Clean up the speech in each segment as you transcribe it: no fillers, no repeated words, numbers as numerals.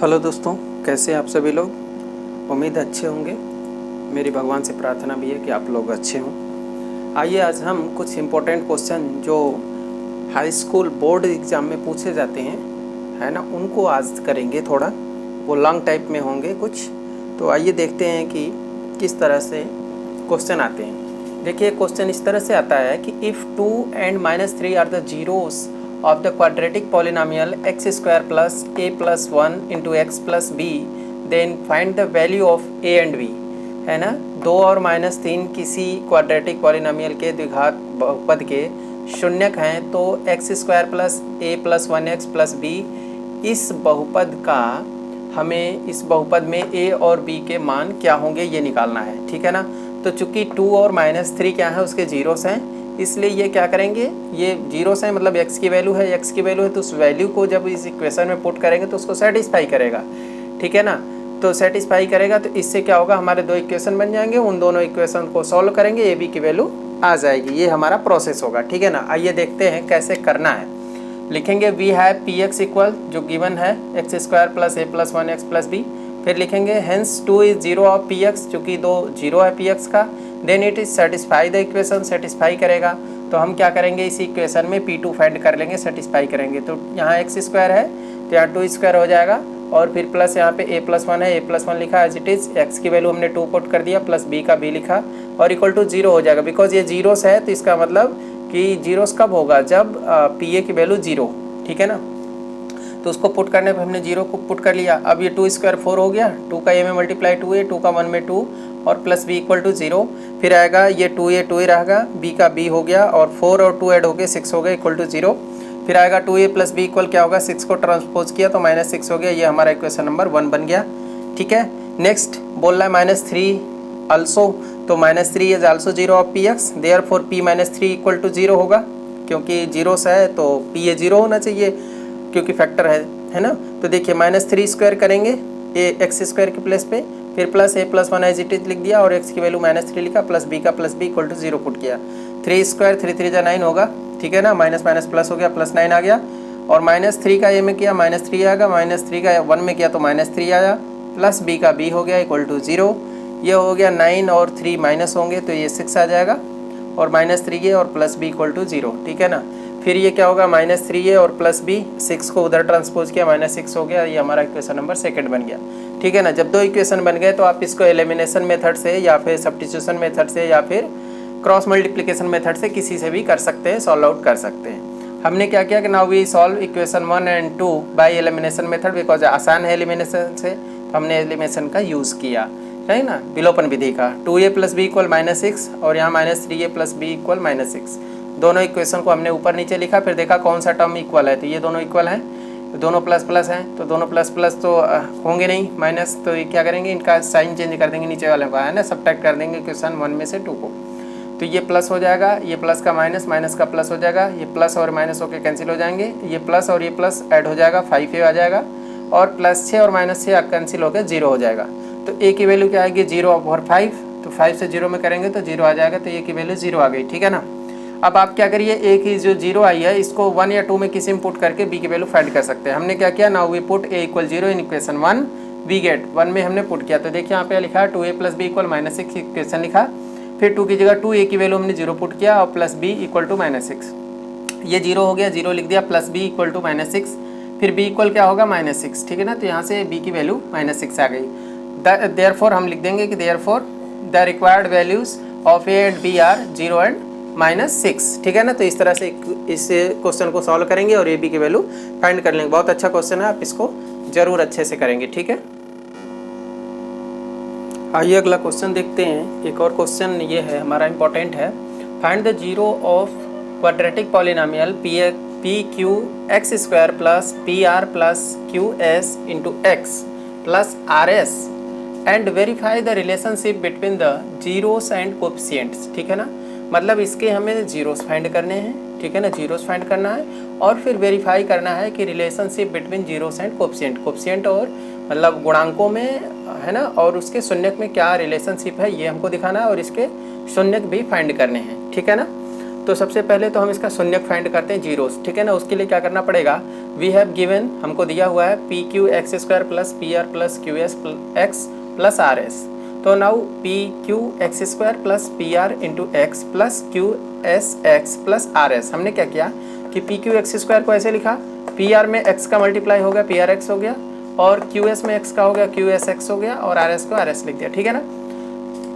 Hello दोस्तों, कैसे हैं आप सभी लोग। उम्मीद अच्छे होंगे। मेरी भगवान से प्रार्थना भी है कि आप लोग अच्छे हों। आइए आज हम कुछ इम्पोर्टेंट क्वेश्चन जो हाई स्कूल बोर्ड एग्ज़ाम में पूछे जाते हैं, है ना, उनको आज करेंगे। थोड़ा वो लॉन्ग टाइप में होंगे कुछ। तो आइए देखते हैं कि किस तरह से क्वेश्चन आते हैं। देखिए क्वेश्चन इस तरह से आता है कि if 2 and -3 are the zeros of the quadratic polynomial x square plus a plus 1 into x plus b, then find the value of a and b, है ना। 2 और -3 किसी क्वाड्रेटिक पॉलिनोमियल के द्विघात बहुपद के शून्यक हैं, तो x square plus a plus 1x plus b, इस बहुपद का हमें इस बहुपद में a और b के मान क्या होंगे ये निकालना है, ठीक है ना। तो चूंकि 2 और -3 क्या है, उसके जीरोस हैं, इसलिए ये क्या करेंगे, ये जीरोस हैं मतलब x की वैल्यू है, x की वैल्यू है, तो उस वैल्यू को जब इस इक्वेशन में पुट करेंगे तो उसको सेटिस्फाई करेगा, ठीक है ना। तो सेटिस्फाई करेगा तो इससे क्या होगा, हमारे दो इक्वेशन बन जाएंगे, उन दोनों इक्वेशन को सॉल्व करेंगे, ए बी की वैल्यू आ जाएगी। ये हमारा प्रोसेस होगा, ठीक है ना। आइए देखते हैं कैसे करना है। लिखेंगे we have P X equal, जो गिवन है X square plus A plus 1x plus B. फिर लिखेंगे hence 2 is zero of P X, चूँकि 2 जीरो है पी एक्स का। Then it is satisfy the equation, satisfy करेगा। तो हम क्या करेंगे, इसी इक्वेशन में P2 फाइंड कर लेंगे, सेटिस्फाई करेंगे। तो यहाँ एक्स स्क्वायर है तो यहाँ 2 स्क्वायर हो जाएगा, और फिर प्लस यहाँ पे a प्लस 1 है, a प्लस 1 लिखा एज इट इज़, एक्स की वैल्यू हमने 2 पुट कर दिया, प्लस b का b लिखा, और इक्वल टू 0 हो जाएगा। बिकॉज ये जीरोस है तो इसका मतलब कि जीरोस कब होगा, जब पी ए की वैल्यू 0, ठीक है ना। तो उसको पुट करने पे हमने 0 को पुट कर लिया। अब ये 2 स्क्वायर 4 हो गया, 2 का a में मल्टीप्लाई 2a, 2 का 1 में 2, और प्लस b इक्वल टू 0। फिर आएगा ये 2a रहेगा, b का b हो गया, और 4 और 2 ऐड हो गए 6 हो गए इक्वल टू 0। फिर आएगा 2a प्लस b इक्वल क्या होगा, 6 को ट्रांसपोज किया तो -6 हो गया। ये हमारा इक्वेशन नंबर 1 बन गया, ठीक है। नेक्स्ट बोल रहा है -3 अल्सो, तो -3 is also 0 of P X, therefore p -3 equal to 0 होगा, क्योंकि जीरोस है तो p ये 0 होना चाहिए क्योंकि फैक्टर है ना। तो देखिए -3 स्क्वायर करेंगे ए एक्स स्क्वायर के प्लेस पे, फिर plus a plus 1 as it is लिख दिया, और x की वैल्यू -3 लिखा, प्लस b का plus b equal to 0 put किया। 3 स्क्वायर 3 3 9 होगा, ठीक है ना। माइनस माइनस प्लस हो गया, प्लस 9 आ गया, और -3 का a में किया -3 आएगा, -3 का 1 में किया तो -3 आया, प्लस b का b हो गया इक्वल टू 0। ये हो गया 9 और 3 माइनस होंगे तो ये 6 आ जाएगा, और -3 ये और प्लस b इक्वल टू 0, ठीक है ना। फिर ये क्या होगा, -3 और प्लस b, 6 को उधर ट्रांसपोज किया, -6 हो गया। ये हमारा इक्वेशन नंबर सेकंड बन गया, ठीक है ना। जब दो इक्वेशन बन गए तो आप इसको एलिमिनेशन मेथड से या फिर सब्स्टिट्यूशन मेथड से या फिर क्रॉस मल्टीप्लिकेशन मेथड से किसी से भी कर सकते हैं, सॉल्व आउट कर सकते हैं। हमने क्या किया कि now we solve equation 1 and 2 by elimination method, because आसान है एलिमिनेशन से, तो हमने एलिमिनेशन का यूज़ किया, है ना, विलोपन विधि का। 2a प्लस b इक्वल -6, और यहाँ -3a प्लस b इक्वल -6। दोनों इक्वेशन को हमने ऊपर नीचे लिखा, फिर देखा कौन सा टर्म इक्वल है, तो ये दोनों इक्वल हैं, दोनों प्लस प्लस हैं, तो दोनों प्लस प्लस तो होंगे नहीं, माइनस, तो ये क्या करेंगे, इनका साइन चेंज कर देंगे नीचे वाले का, है ना, सब्ट्रैक्ट कर देंगे इक्वेशन 1 में से 2 को। तो ये प्लस हो जाएगा, ये प्लस का माइनस, माइनस का प्लस हो जाएगा, ये प्लस और माइनस होकर कैंसिल हो जाएंगे, ये प्लस और ये प्लस ऐड हो जाएगा, 5a आ जाएगा, और प्लस 6 और माइनस 6 कैंसिल होकर 0 हो जाएगा। तो a की वैल्यू क्या आएगी, 0/5, तो 5 से 0 में करेंगे तो 0 आ जाएगा, तो a की वैल्यू 0 आ गई, ठीक है ना। अब आप क्या करिए, a की जो 0 आई है इसको 1 या 2 में किसी में पुट करके b की वैल्यू फाइंड कर सकते हैं। हमने क्या किया, now we put a equal 0 in equation 1, we get 1 में हमने पुट किया, तो देखिए यहाँ पे लिखा है 2a plus b equal -6 equation लिखा, फिर 2 की जगह 2a की वैल्यू हमने 0 पुट किया, और प्लस b इक्वल टू -6, ये 0 हो गया, 0 लिख दिया, प्लस b इक्वल टू -6, फिर b इक्वल क्या होगा -6, ठीक है ना। तो यहाँ से b की वैल्यू -6 आ गई। देयरफॉर हम लिख देंगे कि therefore the required values of a and b are 0 and -6, ठीक है ना। तो इस तरह से इस क्वेश्चन को सॉल्व करेंगे और ए बी की वैल्यू फाइंड कर लेंगे। बहुत अच्छा क्वेश्चन है, आप इसको जरूर अच्छे से करेंगे, ठीक है। आइए अगला क्वेश्चन देखते हैं। एक और क्वेश्चन ये है हमारा इम्पोर्टेंट है, find the zero of quadratic polynomial P Q X square plus P R plus Q S into X plus R S and verify the relationship between the zeros and coefficients, ठीक है ना। मतलब इसके हमें zeros find करने हैं, ठीक है ना, जीरोस फाइंड करना है, और फिर वेरीफाई करना है कि relationship between zeros and coefficient, coefficient और मतलब गुणांकों में, है ना, और उसके शून्यक में क्या रिलेशनशिप है ये हमको दिखाना है, और इसके शून्यक भी फाइंड करने हैं, ठीक है ना। तो सबसे पहले तो हम इसका शून्यक फाइंड करते हैं, जीरोस, ठीक है ना। उसके लिए क्या करना पड़ेगा, वी हैव गिवन, हमको दिया हुआ है P Q X square plus P R plus Q S X plus R S. तो now P Q X square plus P R into X plus Q S X plus R S. हमने क्या किया कि P Q X square को ऐसे लिखा, P R में x का मल्टीप्लाई हो गया, पी आर एक्स हो गया, और क्यू एस में एक्स का हो गया, क्यू एस एक्स हो गया, और आर एस को आर एस लिख दिया, ठीक है ना।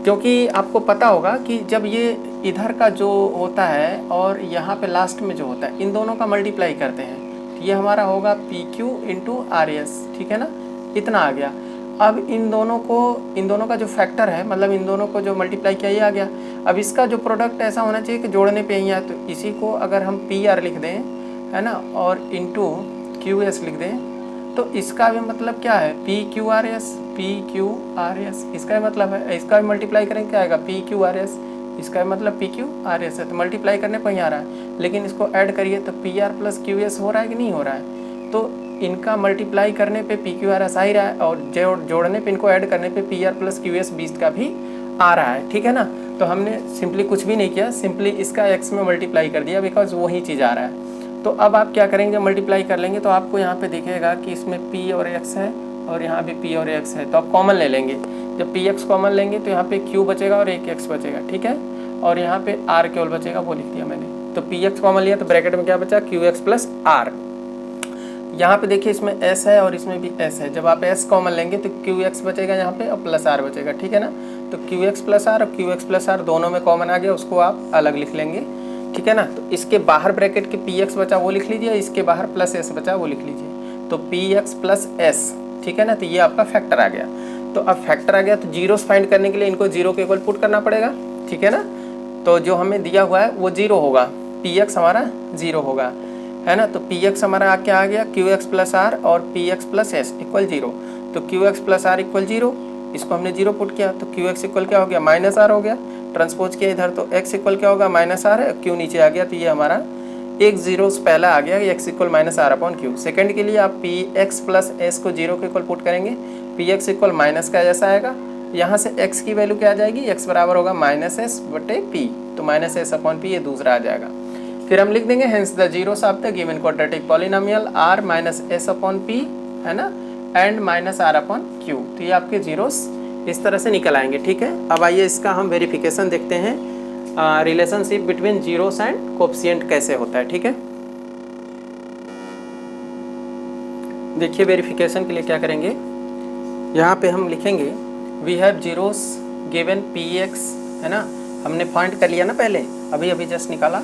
क्योंकि आपको पता होगा कि जब ये इधर का जो होता है और यहाँ पे लास्ट में जो होता है, इन दोनों का मल्टीप्लाई करते हैं, तो ये हमारा होगा P Q into R S, ठीक है ना, इतना आ गया। अब इन दोनों का जो फैक्टर है, मतलब इन दोनों को जो मल्टीप्लाई किया, ये आ गया। अब इसका जो प्रोडक्ट ऐसा होना चाहिए कि जोड़ने पे ही आए, तो इसी को अगर हम पी आर लिख दें, है ना, और इंटू क्यू एस लिख दें, तो इसका भी मतलब क्या है, P Q R S, P Q R S, इसका भी मतलब है, इसका भी मल्टीप्लाई करेंगे क्या आएगा, पी क्यू आर एस, इसका भी मतलब पी क्यू आर एस है, तो मल्टीप्लाई करने पर ही आ रहा है। लेकिन इसको ऐड करिए तो P R plus Q S हो रहा है कि नहीं हो रहा है, तो इनका मल्टीप्लाई करने पे पी क्यू आर एस आ ही रहा है, और जोड़ने पे, इनको ऐड करने पे P R plus Q S 20 का भी आ रहा है, ठीक है ना। तो हमने सिंपली कुछ भी नहीं किया, सिंपली इसका एक्स में मल्टीप्लाई कर दिया, बिकॉज वही चीज़ आ रहा है। तो अब आप क्या करेंगे, जब मल्टीप्लाई कर लेंगे तो आपको यहाँ पे दिखेगा कि इसमें p और x है और यहाँ पे p और x है, तो आप कॉमन ले लेंगे। जब px कॉमन लेंगे तो यहाँ पे q बचेगा और एक x बचेगा, ठीक है, और यहाँ पे r केवल बचेगा, वो लिख दिया मैंने। तो px कॉमन लिया तो ब्रैकेट में क्या बचा, qx प्लस r। यहाँ पे देखिए इसमें s है और इसमें भी s है, जब आप s कॉमन लेंगे तो qx बचेगा यहाँ पे और प्लस r बचेगा, ठीक है ना। तो qx प्लस r और qx प्लस r दोनों में कॉमन आ गया, उसको आप अलग लिख लेंगे, ठीक है ना। तो इसके बाहर ब्रैकेट के px बचा वो लिख लीजिए, इसके बाहर प्लस s बचा वो लिख लीजिए, तो px प्लस s, ठीक है ना। तो ये आपका फैक्टर आ गया। तो अब फैक्टर आ गया तो जीरोस फाइंड करने के लिए इनको जीरो के इक्वल पुट करना पड़ेगा, ठीक है ना। तो जो हमें दिया हुआ है वो जीरो होगा, px हमारा जीरो होगा, है ना। तो px हमारा क्या आ गया, qx प्लस r और px plus s equal zero. तो qx plus r equal zero, इसको हमने जीरो पुट किया तो qx इक्वल क्या हो गया, माइनस r हो गया। ट्रांसपोज किया इधर तो x इक्वल क्या होगा, माइनस r है, q नीचे आ गया, तो ये हमारा एक जीरो पहला आ गया, x equal minus r upon Q. Second के लिए आप px प्लस s को जीरो के इक्वल पुट करेंगे, px इक्वल माइनस का जैसा आएगा, यहाँ से x की वैल्यू क्या आ जाएगी, x बराबर होगा माइनस एस बटे p, तो माइनस एस अपॉन p ये दूसरा आ जाएगा। फिर हम लिख देंगे hence the zeros of the given quadratic polynomial r minus S upon p, है ना, and minus r upon q। तो ये आपके जीरोस इस तरह से निकल आएंगे, ठीक है। अब आइए इसका हम वेरिफिकेशन देखते हैं, relationship between zeros and coefficient कैसे होता है, ठीक है। देखिए वेरिफिकेशन के लिए क्या करेंगे, यहाँ पे हम लिखेंगे we have zeros given px, है ना, हमने फाइंड कर लिया ना पहले, अभी अभी जस्ट निकाला।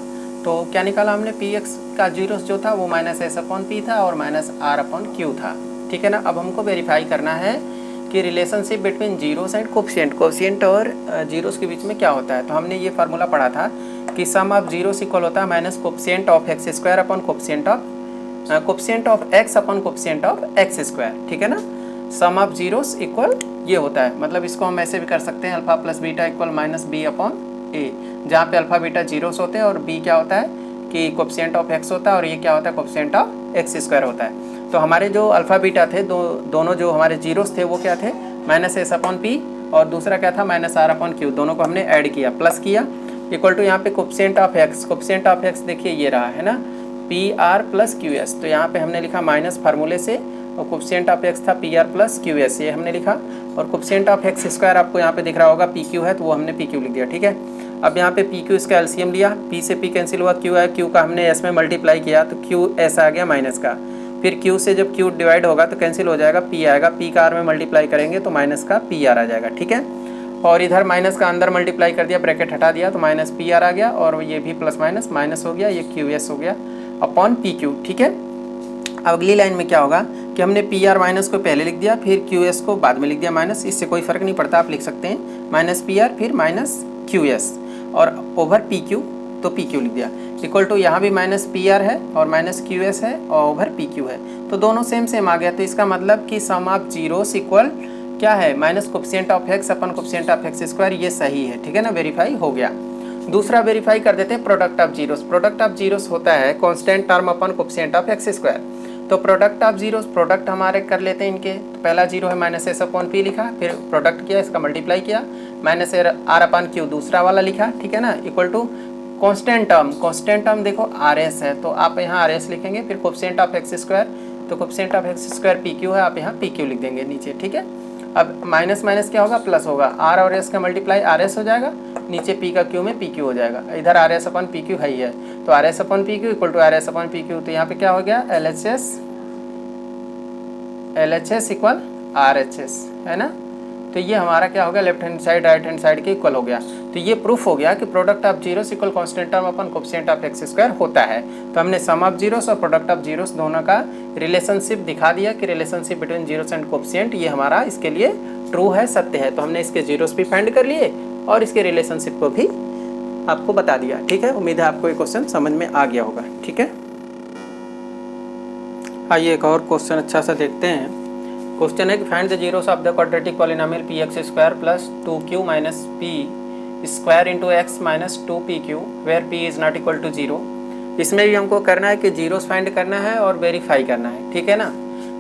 तो क्या निकाला हमने, px का जीरोस जो था वो माइनस एस अपॉन पी था और माइनस r अपॉन क्यू था, ठीक है ना। अब हमको वेरीफाई करना है कि relationship between zeros and coefficient और जीरोस के बीच में क्या होता है। तो हमने ये फार्मूला पढ़ा था कि सम ऑफ जीरोस इक्वल होता है minus coefficient of X square upon coefficient of x upon coefficient of X square, ठीक है ना। सम ऑफ जीरोस इक्वल ये होता है, मतलब इसको हम ऐसे भी कर सकते हैं, alpha plus beta equal minus B upon A, जहाँ पे अल्फा बीटा जीरोस होते हैं और बी क्या होता है कि कोफिशिएंट ऑफ एक्स होता है और ये क्या होता है, कोफिशिएंट ऑफ एक्स स्क्वायर होता है। तो हमारे जो अल्फा बीटा थे, दोनों जो हमारे जीरोस थे वो क्या थे, माइनस एस अपॉन पी, और दूसरा क्या था, माइनस आर अपॉन क्यू। दोनों को हमने ऐड किया, प्लस किया, इक्वल टू यहाँ पे कोफिशिएंट ऑफ एक्स देखिए ये रहा, है ना, P R plus Q S. तो यहाँ पे हमने लिखा माइनस फार्मूले से, और कोफिशिएंट ऑफ एक्स था P R plus Q S, ये हमने लिखा, और कोफिशिएंट ऑफ एक्स स्क्वायर आपको यहाँ पे दिख रहा होगा पी क्यू है, तो वो हमने पी क्यू लिख दिया, ठीक है। अब यहाँ पे पी क्यू इसका एलसीएम लिया, पी से पी कैंसिल हुआ, क्यू है, क्यू का हमने एस में मल्टीप्लाई किया तो क्यू एस आ गया माइनस का, फिर क्यू से जब क्यू डिवाइड होगा तो कैंसिल हो जाएगा, पी आएगा, पी का आर में मल्टीप्लाई करेंगे तो माइनस का पी आर आ जाएगा, ठीक है। और इधर माइनस का अंदर मल्टीप्लाई कर दिया, ब्रैकेट हटा दिया तो माइनस पी आर आ गया, और ये भी प्लस माइनस माइनस हो गया, ये क्यू एस हो गया अपॉन पी क्यू, ठीक है। अब अगली लाइन में क्या होगा कि हमने पी आर माइनस को पहले लिख दिया, फिर क्यू एस को बाद में लिख दिया माइनस, इससे कोई फर्क नहीं पड़ता, आप लिख सकते हैं माइनस पी आर फिर माइनस क्यू एस, और ओवर पी क्यू तो पी क्यू लिख दिया, इक्वल टू यहाँ भी माइनस पी आर है और माइनस क्यू एस है और ओवर पी क्यू है, तो दोनों सेम आ गया। तो इसका मतलब कि सम ऑफ जीरोस इक्वल क्या है, minus coefficient of x upon coefficient of X square, ये सही है, ठीक है ना, वेरीफाई हो गया। दूसरा वेरीफाई कर देते हैं product of zeros. Product of zeros होता है constant term upon coefficient of X square. तो प्रोडक्ट ऑफ जीरोस, प्रोडक्ट हमारे कर लेते हैं इनके, तो पहला जीरो है माइनस एस अपॉन पी लिखा, फिर प्रोडक्ट किया, इसका मल्टीप्लाई किया, माइनस आर अपॉन क्यू दूसरा वाला लिखा, ठीक है ना, इक्वल टू कांस्टेंट टर्म देखो आर एस है, तो आप यहाँ आर एस लिखेंगे, फिर कोफिशिएंट ऑफ एक्स स्क्वायर, तो coefficient of X square P Q है, आप यहाँ पी क्यू लिख देंगे नीचे, ठीक है। अब माइनस माइनस क्या होगा, प्लस होगा, आर और एस का मल्टीप्लाई आर एस हो जाएगा, नीचे पी का क्यू में पी क्यू हो जाएगा, इधर R S upon P Q है ही है, तो R S upon P Q equal to R S upon P Q, तो यहाँ पे क्या हो गया, L H S equal R H S, है ना। तो ये हमारा क्या हो गया, left hand side right hand side के इक्वल हो गया। तो ये प्रूफ हो गया कि product of zeros equal constant term upon coefficient of X square होता है। तो हमने सम ऑफ जीरोस और प्रोडक्ट ऑफ जीरोस दोनों का रिलेशनशिप दिखा दिया कि relationship between zeros and coefficient ये हमारा इसके लिए ट्रू है, सत्य है। तो हमने इसके जीरोस भी फाइंड कर लिए और इसके रिलेशनशिप को भी आपको बता दिया, ठीक है। उम्मीद है आपको ये क्वेश्चन समझ में आ गया होगा, ठीक है। आइए एक और क्वेश्चन अच्छा सा देखते हैं। क्वेश्चन है कि find the zeros of the quadratic polynomial P X square plus 2q minus P square into X minus 2pq where p is not equal to 0। इसमें भी हमको करना है कि जीरोस फाइंड करना है और वेरीफाई करना है, ठीक है ना।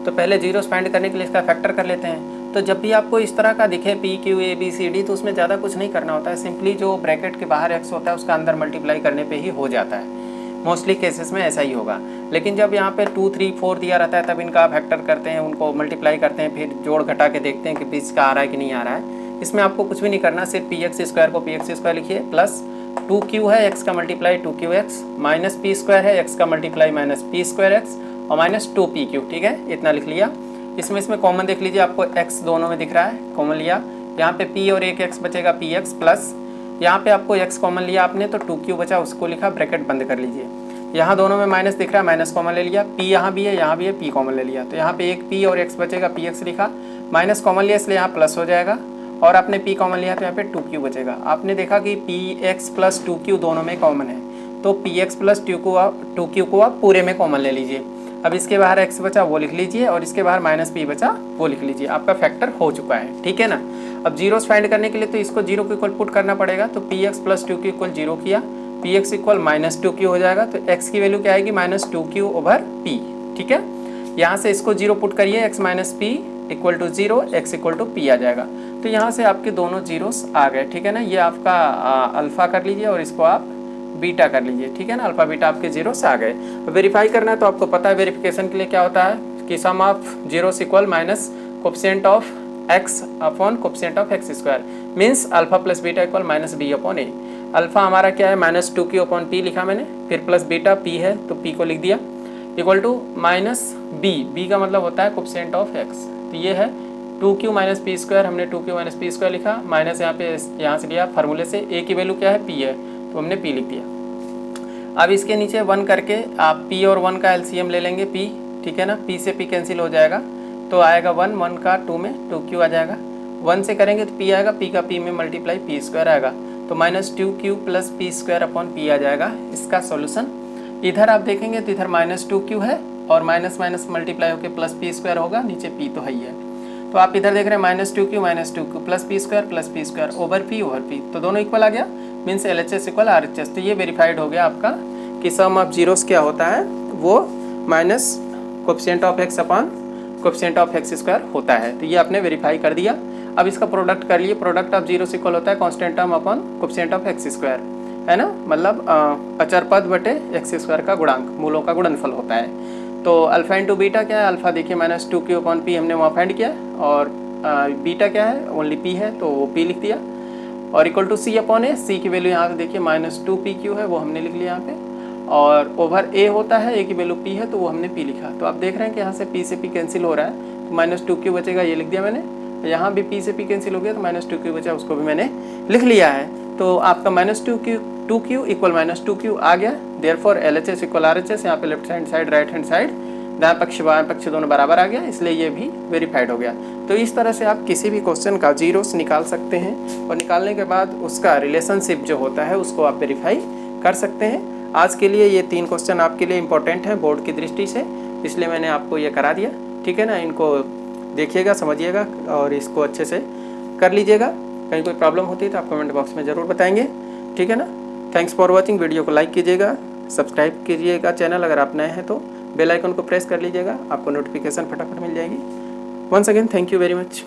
तो पहले जीरोस फाइंड करने के लिए इसका फैक्टर कर लेते हैं। तो जब भी आपको इस तरह का दिखे P Q A B C D, तो उसमें ज़्यादा कुछ नहीं करना होता है, सिंपली जो ब्रैकेट के बाहर एक्स होता है उसका अंदर मल्टीप्लाई करने पे ही हो जाता है। मोस्टली केसेस में ऐसा ही होगा। लेकिन जब यहाँ पे 2 3 4 दिया रहता है तब इनका फैक्टर करते हैं, उनको मल्टीप्लाई करते हैं, फिर जोड़ घटा के देखते हैं कि बीच का आ रहा है कि नहीं आ रहा है। इसमें आपको कुछ भी नहीं करना, सिर्फ पी एक्स स्क्वायर को पी एक्स स्क्वायर लिखिए, प्लस 2q है एक्स का multiply 2qx, minus P square है एक्स का multiply minus P square x और माइनस 2pq, ठीक है। इतना लिख लिया। इसमें कॉमन देख लीजिए, आपको x दोनों में दिख रहा है, कॉमन लिया। यहाँ पे p और एक x बचेगा px, प्लस यहाँ पे आपको x कॉमन लिया आपने तो 2q बचा, उसको लिखा, ब्रैकेट बंद कर लीजिए। यहाँ दोनों में माइनस दिख रहा है, माइनस कॉमन ले लिया, p यहाँ भी है p कॉमन ले लिया, तो यहाँ पे एक p और x बचेगा, px लिखा, माइनस कॉमन लिया इसलिए यहाँ प्लस हो जाएगा, और आपने p कॉमन लिया तो यहाँ पे 2q बचेगा। आपने देखा कि px प्लस 2q दोनों में कॉमन है, तो px प्लस 2q को आप पूरे में कॉमन ले लीजिए। अब इसके बाहर x बचा वो लिख लीजिए और इसके बाहर माइनस p बचा वो लिख लीजिए, आपका फैक्टर हो चुका है, ठीक है ना। अब जीरोस फाइंड करने के लिए तो इसको 0 को इक्वल पुट करना पड़ेगा, तो px प्लस 2q इक्वल 0 किया, px इक्वल माइनस 2q हो जाएगा, तो x की वैल्यू क्या आएगी, माइनस 2q ओवर p, ठीक है। यहाँ से इसको 0 पुट करिए, x minus p equal to 0, x equal to p आ जाएगा। तो यहाँ से आपके दोनों जीरोस आ गए, ठीक है ना। ये आपका अल्फ़ा कर लीजिए और इसको आप बीटा कर लीजिए, ठीक है ना। अल्फ़ा बीटा आपके जीरोस आ गए। वेरीफाई करना है तो आपको पता है वेरिफिकेशन के लिए क्या होता है कि sum of zeros equal minus coefficient of x upon coefficient of X square, means alpha plus beta equal minus B upon A. Alpha हमारा क्या है, माइनस 2q अपॉन p लिखा मैंने, फिर प्लस बीटा p है तो p को लिख दिया, इक्वल टू माइनस b का मतलब होता है कोफिशिएंट ऑफ x। तो ये है 2q माइनस पी स्क्वायर, हमने 2q माइनस पी स्क्वायर लिखा, माइनस यहाँ से लिया फार्मूले से, a की वैल्यू क्या है, p है, तो हमने p लिख दिया। अब इसके नीचे 1 करके आप p और 1 का एलसीएम ले लेंगे, p, ठीक है ना। p से p कैंसिल हो जाएगा तो आएगा 1 का 2 में 2q आ जाएगा, 1 से करेंगे तो p आएगा, p का p में मल्टीप्लाई p स्क्वायर आएगा, तो minus 2q plus p square upon p आ जाएगा इसका सॉल्यूशन। इधर आप देखेंगे तो इधर माइनस 2q है और माइनस माइनस मल्टीप्लाई होकर प्लस p स्क्वायर होगा, नीचे p तो है ही है। तो आप इधर देख रहे हैं minus 2q plus p square over p, तो दोनों इक्वल आ गया, मीन्स LHS इक्वल RHS। तो ये वेरीफाइड हो गया आपका कि सम ऑफ जीरोस क्या होता है, वो minus coefficient of x upon coefficient of X square होता है। तो ये आपने वेरीफाई कर दिया। अब इसका प्रोडक्ट कर लिए, प्रोडक्ट ऑफ जीरोस इक्वल होता है constant term upon coefficient of X square, है ना, मतलब अचर पद बटे एक्स स्क्वायर का गुणांक, मूलों का गुणनफल होता है। तो अल्फा इंटू बीटा क्या है, अल्फा देखिए माइनस 2q अपॉन p हमने वहाँ फाइंड किया, और बीटा क्या है, ओनली p है तो वो p लिख दिया, और equal to c upon A, c की वैल्यू यहाँ पे देखिए माइनस 2pq है वो हमने लिख लिया यहाँ पे, और ओवर a होता है, a की वैल्यू p है तो वो हमने p लिखा। तो आप देख रहे हैं कि यहाँ से p से p कैंसिल हो रहा है, तो माइनस 2q बचेगा, ये लिख दिया मैंने, यहाँ भी p से p कैंसिल हो गया तो माइनस 2q बचा, उसको भी मैंने लिख लिया है। तो आपका minus 2q equal minus 2q आ गया, देयरफॉर LHS इक्वल RHS, यहाँ पे left hand side right hand side दाएं पक्ष बाएं पक्ष दोनों बराबर आ गया, इसलिए ये भी वेरीफाइड हो गया। तो इस तरह से आप किसी भी क्वेश्चन का जीरोस निकाल सकते हैं, और निकालने के बाद उसका रिलेशनशिप जो होता है उसको आप वेरीफाई कर सकते हैं। आज के लिए ये 3 क्वेश्चन आपके लिए इंपॉर्टेंट हैं बोर्ड की दृष्टि से, इसलिए मैंने आपको ये करा दिया, ठीक है ना। इनको देखिएगा, समझिएगा और इसको अच्छे से कर लीजिएगा। कहीं कोई प्रॉब्लम होती है तो आप कमेंट बॉक्स में ज़रूर बताएंगे, ठीक है ना। Thanks for watching. वीडियो को लाइक कीजिएगा, सब्सक्राइब कीजिएगा चैनल, अगर आप नए हैं तो बेल आइकन को प्रेस कर लीजिएगा, आपको नोटिफिकेशन फटाफट मिल जाएगी। Once again thank you very much.